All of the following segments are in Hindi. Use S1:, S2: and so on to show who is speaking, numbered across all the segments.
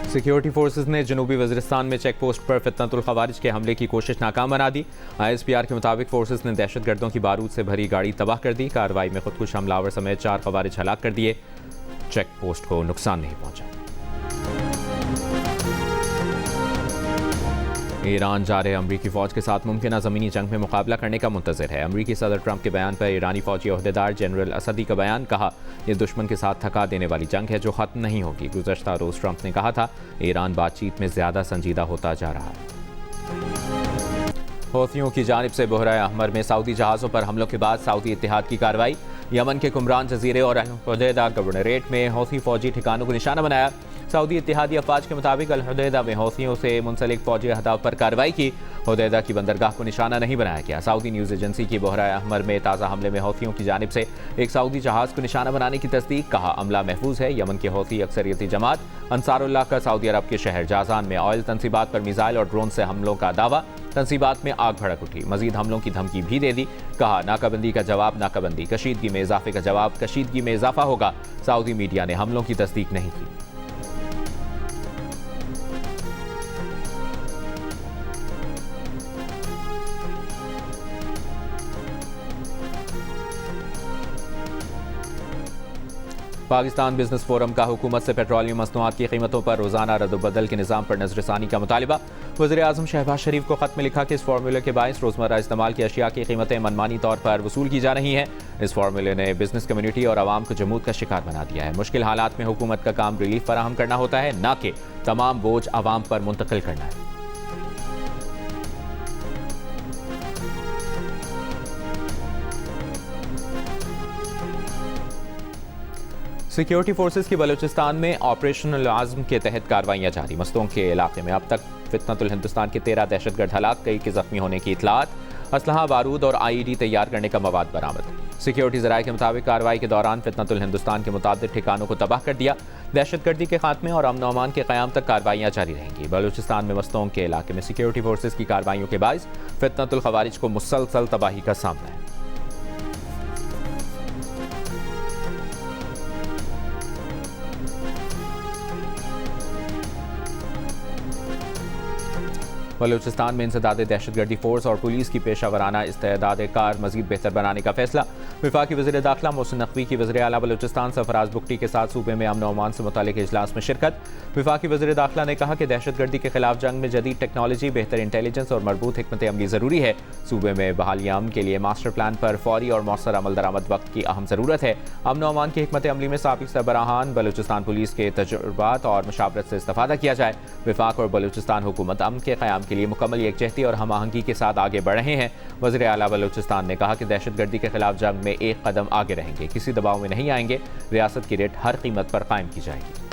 S1: सिक्योरिटी फोर्सेज ने जनूबी वज़ीरिस्तान में चेक पोस्ट पर फितनतुल खवारिज के हमले की कोशिश नाकाम बना दी। ISPR के मुताबिक फोर्सेज ने दहशतगर्दों की बारूद से भरी गाड़ी तबाह कर दी। कार्रवाई में खुदकुश हमलावर समेत 4 खवारिज हलाक कर दिए। चेक पोस्ट को नुकसान नहीं पहुंचा। ईरान जा रहे अमरीकी फ़ौज के साथ मुमकिन ज़मीनी जंग में मुकाबला करने का मुंतज़िर है। अमरीकी सदर ट्रंप के बयान पर ईरानी फ़ौजी अहदेदार जनरल असदी का बयान, कहा यह दुश्मन के साथ थका देने वाली जंग है जो ख़त्म नहीं होगी। गुज़श्ता रोज़ ट्रंप ने कहा था ईरान बातचीत में ज़्यादा संजीदा होता जा रहा है। हौथियों की जानिब से बहरा अहमर में सऊदी जहाज़ों पर हमलों के बाद सऊदी इत्तेहाद की कार्रवाई। यमन के कुमरान जजीरे और अल हुदैदा गवर्नरेट में हौथी फ़ौजी ठिकानों को निशाना बनाया। सऊदी इत्तेहादी अफवाज के मुताबिक अल हुदैदा में हौथियों से मुंसलिक फ़ौजी अहदाफ पर कार्रवाई की। हुदैदा की बंदरगाह को निशाना नहीं बनाया गया। सऊदी न्यूज़ एजेंसी की बहरा अहमर में ताज़ा हमले में हौथियों की जानिब से एक सऊदी जहाज़ को निशाना बनाने की तस्दीक, कहा अमला महफूज है। यमन के हौथी अक्सरियती जमात अंसारुल्लाह का सऊदी अरब के शहर जाजान में ऑयल तनसीबात पर मिसाइल और ड्रोन से हमलों का दावा। तनसीबात में आग भड़क उठी। मजीद हमलों की धमकी भी दे दी। कहा नाकाबंदी का जवाब नाकाबंदी, कशीदगी में इजाफे का जवाब कशीदगी में इजाफा होगा। सऊदी मीडिया ने हमलों की तस्दीक नहीं की। पाकिस्तान बिजनेस फोरम का हुकूमत से पेट्रोलियम मसनूआत की कीमतों पर रोजाना रद्द-बदल के निज़ाम पर नजरसानी का मुतालिबा। वज़ीर आज़म शहबाज शरीफ को खत में लिखा कि इस फार्मूले के बायस रोजमर्रा इस्तेमाल की अशिया की कीमतें मनमानी तौर पर वसूल की जा रही हैं। इस फार्मूले ने बिजनेस कम्युनिटी और आवाम को जमूद का शिकार बना दिया है। मुश्किल हालात में हुकूमत का काम रिलीफ फराहम करना होता है, न कि तमाम बोझ आवाम पर मुंतकिल करना है। सिक्योरिटी फोर्सेज की बलूचिस्तान में ऑपरेशनल आज़म के तहत कार्रवाइयाँ जारी। मस्तों के इलाके में अब तक फितनतुल हिंदुस्तान के 13 दहशतगर्द हलाक, कई के जख्मी होने की इतलात। असलहा, बारूद और IED तैयार करने का मवाद बरामद। सिक्योरिटी ज़राए के मुताबिक कार्रवाई के दौरान फितनतुल हिंदुस्तान के मुताबिक ठिकानों को तबाह कर दिया। दहशतगर्दी के खात्मे और अमन अमान के क़याम तक कार्रवाइयाँ जारी रहेंगी। बलूचिस्तान में मस्तों के इलाके में सिक्योरिटी फोर्सेज की कार्रवाइयों के बायस फितनतुल खवारिज को मुसलसल तबाही का सामना है। बलूचिस्तान में इंसदाद दहशतगर्दी फोर्स और पुलिस की पेशा वराना इस्तेदाद कार मजीद बेहतर बनाने का फैसला। वफाकी वज़ीर दाखिला मोहसिन नकवी की वज़ीर आला बलूचिस्तान सरफराज बुगटी के साथ सूबे में अमन अमान से मुतालिक इजलास में शिरकत। वफाकी वज़ीर दाखिला ने कहा कि दहशतगर्दी के खिलाफ जंग में जदीद टेक्नोलॉजी, बेहतर इंटेलिजेंस और मरबूत हिकमत अमली ज़रूरी है। सूबे में बहाली अमन के लिए मास्टर प्लान पर फौरी और मौसर अमल दरामद वक्त की अहम ज़रूरत है। अमन अमान की हिकमत अमली में साबिक़ सरबराहान बलूचिस्तान पुलिस के तजुर्बात और मुशावरत से इस्तेफादा किया जाए। वफाक और बलूचिस्तान हुकूमत अमन के क़याम के लिए मुकम्मल यकजहती और हम आहंगी के साथ आगे बढ़ रहे हैं। वज़ीर आला बलूचिस्तान ने कहा कि दहशतगर्दी के खिलाफ जंग में एक कदम आगे रहेंगे, किसी दबाव में नहीं आएंगे। रियासत की रेट हर कीमत पर कायम की जाएगी।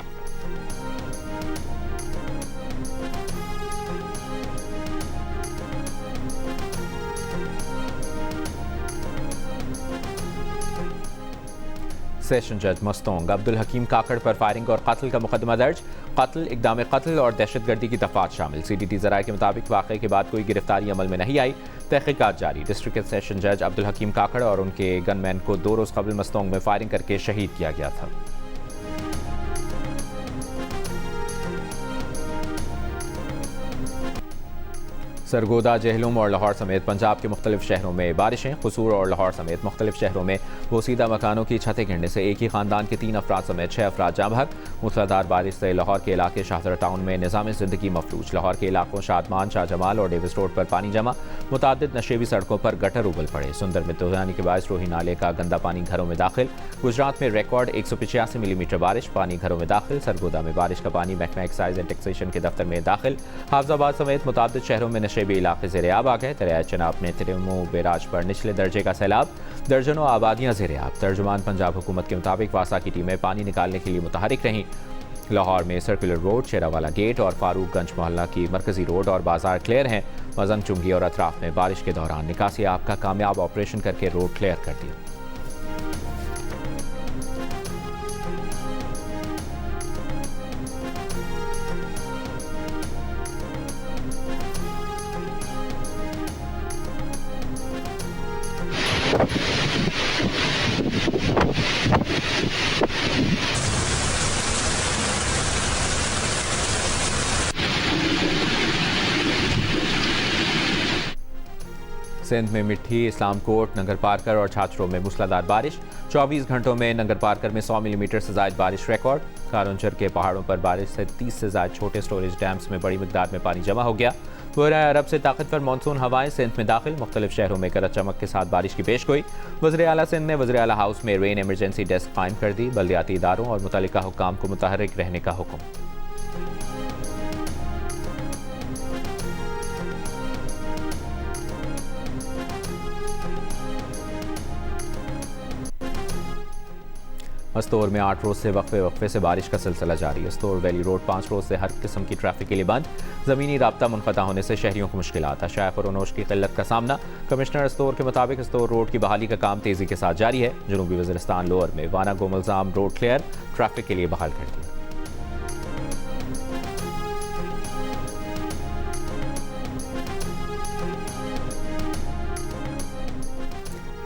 S1: सेशन जज मस्तोंग अब्दुल हकीम काकड़ पर फायरिंग और कत्ल का मुकदमा दर्ज। कत्ल, इक़दाम कत्ल और दहशतगर्दी की दफात शामिल। CDT ज़राए के मुताबिक वाक़े के बाद कोई गिरफ्तारी अमल में नहीं आई। तहक़ीक़ात जारी। डिस्ट्रिक्ट सेशन जज अब्दुल हकीम काकड़ और उनके गनमैन को 2 रोज़ कबल मस्तोंग में फायरिंग करके शहीद किया गया था। सरगोदा, जहलुम और लाहौर समेत पंजाब के मुख्तलिफ शहरों में बारिशें। कसूर और लाहौर समेत मुख्तलिफ शहरों में बोसीदा मकानों की छतें गिरने से एक ही खानदान के 3 अफराद समेत 6 अफराद जाँ बहक। मूसलाधार बारिश से लाहौर के इलाके शाहजरा टाउन में निज़ाम ज़िंदगी मफलूज। लाहौर के इलाकों शादमान, शाह जमाल और डेविस रोड पर पानी जमा। मुतादिद नशेबी सड़कों पर गटर उबल पड़े। सुंदर में तूफानी के बायस रोही नाले का गंदा पानी घरों में दाखिल। गुजरात में रिकॉर्ड 185 मिलीमीटर बारिश, पानी घरों में दाखिल। सरगोदा में बारिश का पानी महकमा एक्साइज एंड टैक्सेशन के दफ्तर में दाखिल। हाफिजाबाद समेत मुतादिद शहरों में नशेबी इलाके ज़ेरे आब आ गए। दरिया चनाब में तिरमू बैराज पर निचले दर्जे का सैलाब, दर्जनों आबादियां ज़ेरे आब। तर्जुमान पंजाब हुकूमत के मुताबिक वासा की टीमें पानी निकालने के लिए मुतहरिक रहीं। लाहौर में सर्कुलर रोड, शेरावाला गेट और फारूकगंज मोहल्ला की मरकजी रोड और बाजार क्लियर हैं। मजंग चुंगी और अतराफ में बारिश के दौरान निकासी आब का कामयाब ऑपरेशन करके रोड क्लियर कर दिया। सिंध में मिट्टी, इस्लाम कोट, नंगर पार्कर और छाछरों में मूसलाधार बारिश। 24 घंटों में नंगर पार्कर में 100 मिलीमीटर से ज़ायद बारिश रिकॉर्ड। कारुंचर के पहाड़ों पर बारिश से 30 से ज़ायद छोटे स्टोरेज डैम्स में बड़ी मिकदार में पानी जमा हो गया। बहराए अरब से ताकतवर मानसून हवाएं सिंध में दाखिल। मुख्तलिफ शहरों में गरज चमक के साथ बारिश की पेशगोई। वज़ीर आला सिंध ने वज़ीर आला हाउस में रेन इमरजेंसी डेस्क कायम कर दी। बल्दियाती इदारों और मुतल्लिका हुक्काम को मुतहर्रिक रहने का हुक्म। अस्तौर में 8 रोज से वक्फे से बारिश का सिलसिला जारी है। अस्तौर वैली रोड 5 रोज से हर किस्म की ट्रैफिक के लिए बंद। ज़मीनी राब्ता मुनक़ता होने से शहरियों को मुश्किलात। शायख और अनोश की किल्लत का सामना। कमिश्नर अस्तौर के मुताबिक अस्तौर रोड की बहाली का काम तेज़ी के साथ जारी है। जनूबी वज़ीरिस्तान लोअर में वाना गोमलजाम रोड क्लियर, ट्रैफिक के लिए बहाल कर दिया।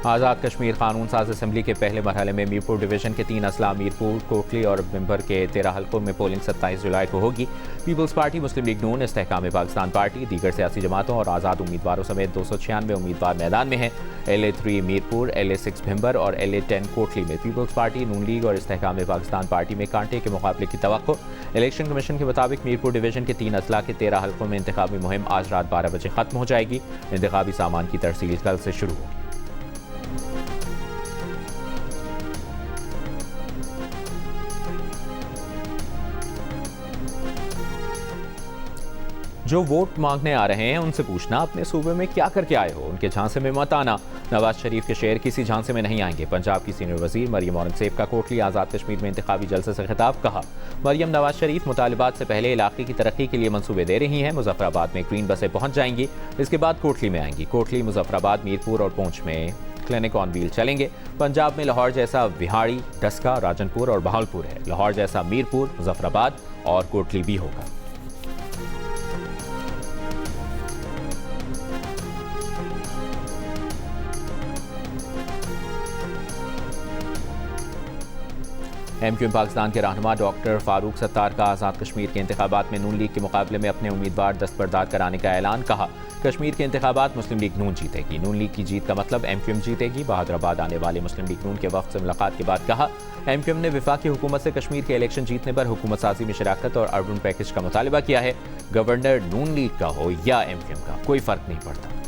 S1: आज़ाद कश्मीर कानून साज असम्बली के पहले मरहले में मीरपुर डिवीजन के 3 अजला मीरपुर, कोटली और बिम्बर के 13 हल्कों में पोलिंग 27 जुलाई को होगी। पीपल्स पार्टी, मुस्लिम लीग नून, इस्तेहकाम पाकिस्तान पार्टी, दीगर सियासी जमातों और आज़ाद उम्मीदवारों समेत 296 उम्मीदवार मैदान में हैं। LA3 मीरपुर, LA6 भिम्बर और LA10 कोटली में पीपल्स पार्टी, नून लीग और इस्तेहकाम पाकिस्तान पार्टी में कांटे के मुकाबले की तवक्को। इलेक्शन कमीशन के मुताबिक मीरपुर डिवीजन के 3 अजला के 13 हल्कों में इंतखाबी मुहिम आज रात 12 बजे खत्म हो जाएगी। इंतखाबी सामान की तरसील कल से शुरू होगी। जो वोट मांगने आ रहे हैं उनसे पूछना अपने सूबे में क्या करके आए हो, उनके झांसे में मत आना। नवाज शरीफ के शेर किसी झांसे में नहीं आएंगे। पंजाब की सीनियर वजीर मरियम औरंगजेब का कोटली आज़ाद कश्मीर में इंतखाबी जलसे से खिताब। कहा, मरियम नवाज शरीफ मुतालिबात से पहले इलाके की तरक्की के लिए मंसूबे दे रही हैं। मुजफ्फराबाद में ग्रीन बसें पहुंच जाएंगी, इसके बाद कोटली में आएंगी। कोटली, मुजफ्फराबाद, मीरपुर और पुंछ में क्लिनिक ऑन व्हील चलेंगे। पंजाब में लाहौर जैसा विहाड़ी, डस्का, राजनपुर और बहावलपुर है। लाहौर जैसा मीरपुर, मुजफ्फराबाद और कोटली भी होगा। MQM पाकिस्तान के रहनुमा डॉक्टर फारूक सत्तार का आज़ाद कश्मीर के इंतखाबात में नून लीग के मुकाबले में अपने उम्मीदवार दस्तबरदार कराने का ऐलान। कहा, कश्मीर के इंतखाबात मुस्लिम लीग नून जीतेगी। नून लीग की जीत का मतलब MQM जीतेगी। बहादुराबाद आने वाले मुस्लिम लीग नून के वक्त से मुलाकात के बाद कहा, MQM ने वफाकी हुकूमत से कश्मीर के इलेक्शन जीतने पर हुकूमत साजी में शराकत और अर्बन पैकेज का मुतालबा किया है। गवर्नर नून लीग का हो या MQM का, कोई फर्क नहीं पड़ता।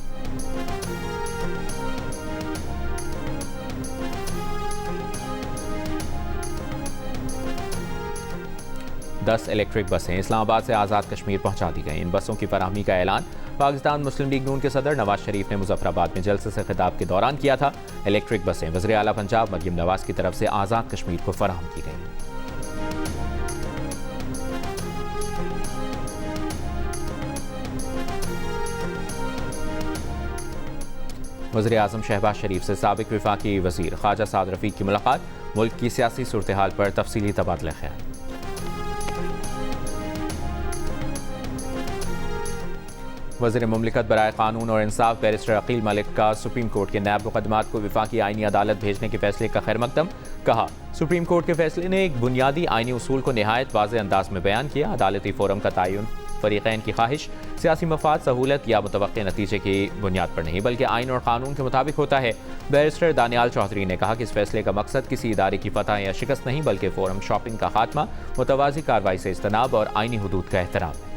S1: 10 इलेक्ट्रिक बसें इस्लामाबाद से आज़ाद कश्मीर पहुंचा दी गई। इन बसों की फराहमी का ऐलान पाकिस्तान मुस्लिम लीग नून के सदर नवाज शरीफ ने मुजफ्फराबाद में जलसे से खिताब के दौरान किया था। इलेक्ट्रिक बसें वज़ीर आला पंजाब मरियम नवाज की तरफ से आज़ाद कश्मीर को फराहम की गई। वज़ीर आज़म शहबाज शरीफ से साबिक वफाकी वज़ीर ख्वाजा साद रफ़ीक की मुलाकात। मुल्क की सियासी सूरत हाल पर तफसीली तबादला ख्याल। वज़ीर मुमलिकत बराए कानून और इंसाफ बैरिस्टर अकील मलिक का सुप्रीम कोर्ट के नैब मुकदमात को वफाकी आईनी अदालत भेजने के फैसले का खैर मकदम। कहा, सुप्रीम कोर्ट के फैसले ने एक बुनियादी आईनी उसूल को नहायत वाज़ेह अंदाज में बयान किया। अदालती फोरम का तयन फरीक़ैन की ख्वाहिश, सियासी मफाद, सहूलत या मुतवक्के नतीजे की बुनियाद पर नहीं बल्कि आइन और कानून के मुताबिक होता है। बैरिस्टर दानियाल चौधरी ने कहा कि इस फैसले का मकसद किसी इदारे की फतह या शिकस्त नहीं बल्कि फोरम शॉपिंग का खात्मा, मुतवाज़ी कार्रवाई से इज्तनाब और आईनी हुदूद का एहतराम है।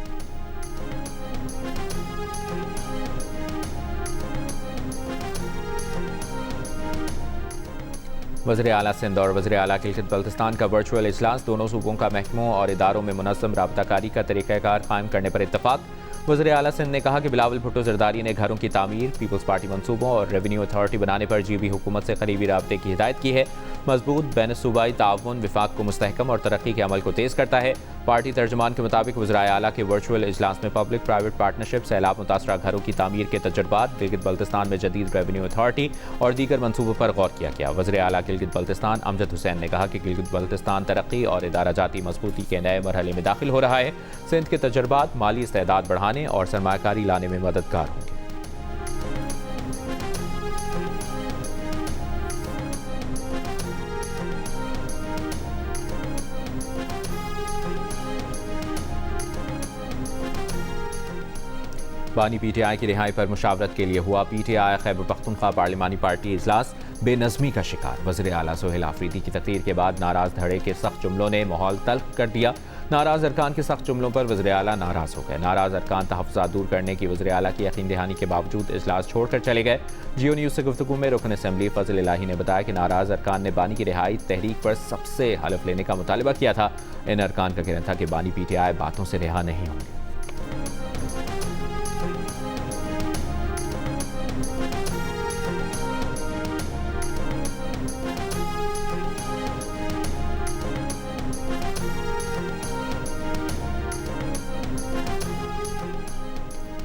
S1: वज़ीर आला सिंध और वज़ीर आला गिलगित बल्तिस्तान का वर्चुअल इजलास। दोनों सूबों का महकमों और इदारों में मुनज़्ज़म राबताकारी का तरीक़ाकार कायम करने पर इत्तफ़ाक़। वज़ीर आला सिंध ने कहा कि बिलावल भुट्टो ज़रदारी ने घरों की तामीर, पीपल्स पार्टी मनसूबों और रेवेन्यू अथॉरिटी बनाने पर GB हुकूमत से करीबी राब्ते की हिदायत की है। मजबूत बैन सूबाई ताउन विफाक को मुस्तहकम और तरक्की के अमल को तेज़ करता है। पार्टी तर्जमान के मुताबिक वज़ीर आला के वर्चुअल इजलास में पब्लिक प्राइवेट पार्टनरशिप, सैलाब मुतासरा घरों की तामीर के तजर्बात, गिलगित बल्तिस्तान में जदीद रेवेन्यू अथॉरिटी और दीगर मनसूबों पर गौर किया गया। वज़ीर आला गिलगित बल्तिस्तान अमजद हुसैन ने कहा कि गिलगित बल्तिस्तान तरक्की और इदारा जाती मजबूती के नए मरहले में दाखिल हो रहा है। सिंध के तजर्बात माली इस्तेदाद बढ़ाने और सरमायाकारी लाने में मददगार होंगे। बानी PTI की रिहाई पर मुशावरत के लिए हुआ PTI खैबर पख्तूनख्वा पार्लिमानी पार्टी इजलास बेनज़मी का शिकार। वज़ीर आला सोहेल आफरीदी की तकरीर के बाद नाराज धड़े के सख्त जुमलों ने माहौल तल्ख कर दिया। नाराज अरकान के सख्त जुमलों पर वज़ीर आला नाराज हो गए। नाराज अरकान तहफ़्फ़ुज़ात दूर करने की वज़ीर आला की यकीन दहानी के बावजूद इजलास छोड़कर चले गए। जियो न्यूज़ से गुफ्तगू में रुकन असम्बली फजल इलाही ने बताया कि नाराज अरकान ने बानी की रिहाई तहरीक पर सबसे हलफ लेने का मुतालबा किया था। इन अरकान का कहना था कि बानी PTI बातों से रिहा नहीं होंगे।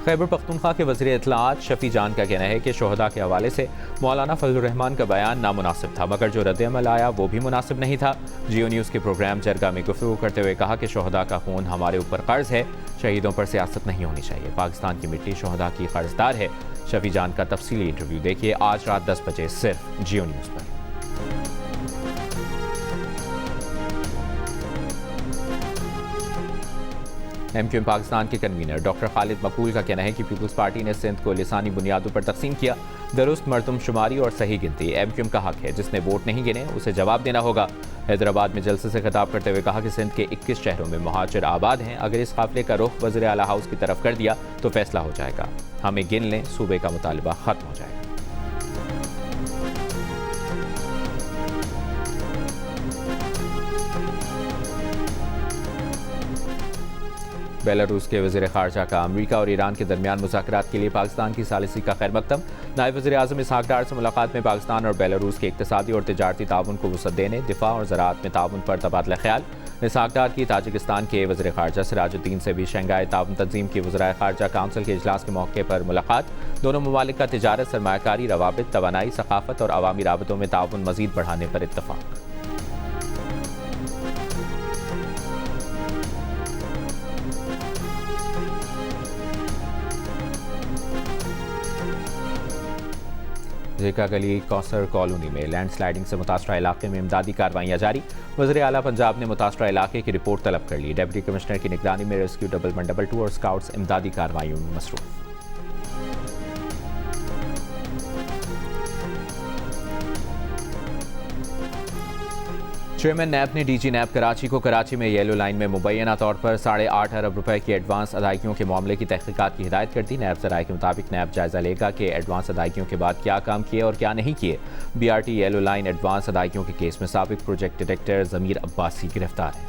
S1: खैबर पख्तूनख्वा के वज़ीर इत्तलाआत शफी जान का कहना है कि शोहदा के हवाले से मौलाना फजलुर रहमान का बयान नामुनासिब था, मगर जो रद्द-ए-अमल आया वो भी मुनासिब नहीं था। जियो न्यूज़ के प्रोग्राम जरगा में गुफ्तगू करते हुए कहा कि शोहदा का खून हमारे ऊपर कर्ज है, शहीदों पर सियासत नहीं होनी चाहिए। पाकिस्तान की मिट्टी शोहदा की कर्जदार है। शफी जान का तफसीली इंटरव्यू देखिए आज रात 10 बजे सिर्फ जियो न्यूज़ पर। MQM पाकिस्तान के कन्वीनर डॉक्टर खालिद मकबूल का कहना है कि पीपल्स पार्टी ने सिंध को लिसानी बुनियादों पर तकसीम किया। दुरुस्त मरदमशुमारी और सही गिनती MQM का हक है। जिसने वोट नहीं गिने उसे जवाब देना होगा। हैदराबाद में जलसे से खिताब करते हुए कहा कि सिंध के 21 शहरों में मुहाजिर आबाद हैं। अगर इस काफिले का रुख वज़ीर आला हाउस की तरफ कर दिया तो फैसला हो जाएगा। हमें गिन लें, सूबे का मुतालबा खत्म हो जाएगा। बेलारूस के वज़ीर ख़ारजा का अमरीका और ईरान के दरमियान मुज़ाकरात के लिए पाकिस्तान की सालिसी का खैर मकदम। नायब वज़ीर आज़म इसहाक डार से मुलाकात में पाकिस्तान और बेलारूस के इक़्तिसादी और तिजारती ताउन को वुसअत देने, दिफा और ज़राअत में ताउन पर तबादला ख्याल। इसहाक डार की ताजिकिस्तान के वज़ीर ख़ारजा सिराजुद्दीन से भी शंघाई ताउन तंजीम की वज़राए ख़ारजा काउंसिल के इजलास के मौके पर मुलाकात। दोनों ममालिक का तिजारत, सरमायाकारी, रवाबित, तवानाई, सक़ाफ़त और अवामी राबतों में ताउन मज़ीद बढ़ाने पर इत्तफ़ाक़। जेका गली कौसर कॉलोनी में लैंडस्लाइडिंग से मुतासरा इलाके में इमदादी कार्रवाइयाँ जारी। वज़ीर आला पंजाब ने मुतासरा इलाके की रिपोर्ट तलब कर ली। डिप्टी कमिश्नर की निगरानी में रेस्क्यू 112 और स्काउट्स इमदादी कार्रवाइयों में मसरूफ। चेयरमैन नैब ने DG नैब कराची को कराची में येलो लाइन में मुबैना तौर पर 8.5 अरब रुपए की एडवांस अदायगियों के मामले की तहकीकात की हिदायत कर दी। नैब ज़राए के मुताबिक नैब जायजा लेगा कि एडवांस अदायगियों के बाद क्या काम किए और क्या नहीं किए। BRT येलो लाइन एडवांस अदायगियों के केस में साबिक प्रोजेक्ट डायरेक्टर ज़मीर अब्बासी गिरफ्तार है।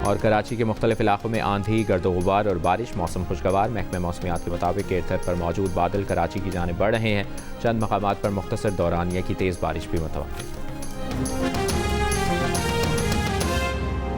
S1: और कराची के मुख्तलिफ इलाकों में आंधी, गर्दो गुबार और बारिश, मौसम खुशगवार। महकमे मौसमियात के मुताबिक एयर पर मौजूद बादल कराची की जानिब बढ़ रहे हैं। चंद मकामात पर मुख्तसर दौरानिया की तेज़ बारिश भी मुतवक्किल।